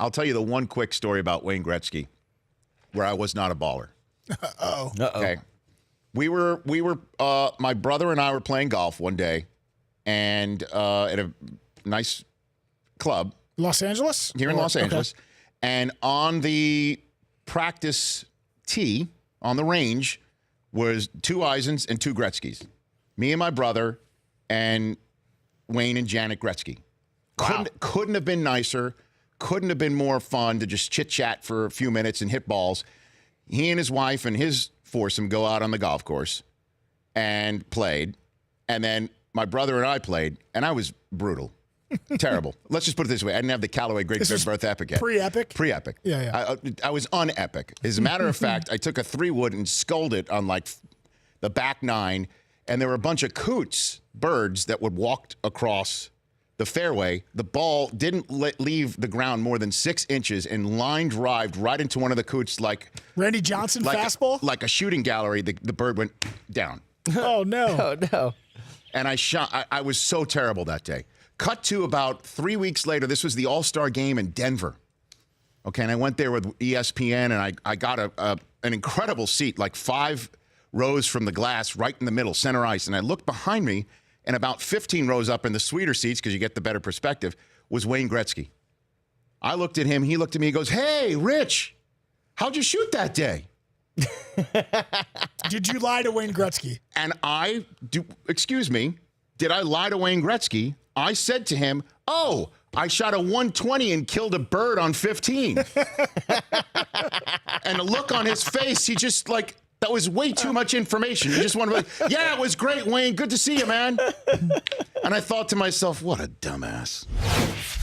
I'll tell you the one quick story about Wayne Gretzky where I was not a baller. Uh-oh. Okay. We were my brother and I were playing golf one day and at a nice club. Los Angeles? Here in Los Angeles. Okay. And on the practice tee, on the range, was 2 Eisens and 2 Gretzkys. Me and my brother and Wayne and Janet Gretzky. Wow. Couldn't have been nicer. Couldn't have been more fun to just chit-chat for a few minutes and hit balls. He and his wife and his foursome go out on the golf course and played. And then my brother and I played, and I was brutal. Terrible. Let's just put it this way. I didn't have the Callaway Great Big Berth Epic yet. Pre-epic? Pre-epic. Yeah. I was unepic. As a matter of fact, I took a 3-wood and sculled it on like the back 9, and there were a bunch of coots, birds, that would walk across the fairway. The ball didn't leave the ground more than 6 inches and line drived right into one of the coots like Randy Johnson fastball? Like a shooting gallery. The bird went down. Oh, no. Oh, no. And I was so terrible that day. Cut to about 3 weeks later. This was the All-Star game in Denver. Okay, and I went there with ESPN, and I got an incredible seat, like 5 rows from the glass, right in the middle, center ice. And I looked behind me, and about 15 rows up in the sweeter seats, because you get the better perspective, was Wayne Gretzky. I looked at him. He looked at me. He goes, "Hey, Rich, how'd you shoot that day?" Did you lie to Wayne Gretzky? And excuse me, did I lie to Wayne Gretzky? I said to him, "Oh, I shot a 120 and killed a bird on 15." And the look on his face, he just like, that was way too much information. He just wanted to be, "Yeah, it was great, Wayne. Good to see you, man." And I thought to myself, what a dumbass.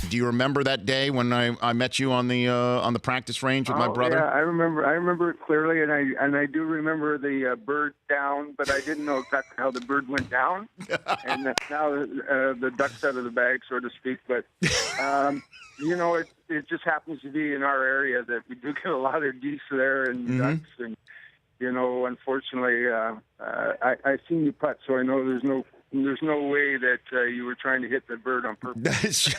Do you remember that day when I met you on the practice range with my brother? Yeah, I remember it clearly, and I do remember the bird down, but I didn't know exactly how the bird went down. And now the duck's out of the bag, so to speak. But it just happens to be in our area that we do get a lot of geese there and ducks, and unfortunately, I seen you putt, so I know there's no way that you were trying to hit the bird on purpose.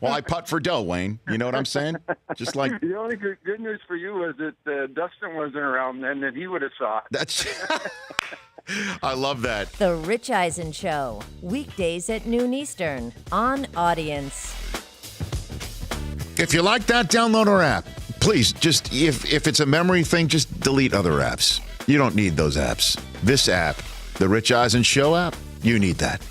Well, I putt for dough, Wayne. You know what I'm saying? Just like the only good news for you was that Dustin wasn't around then, that he would have saw it. That's. I love that. The Rich Eisen Show, weekdays at noon Eastern on Audience. If you like that, download our app. Please, just if it's a memory thing, just delete other apps. You don't need those apps. This app, the Rich Eisen Show app, you need that.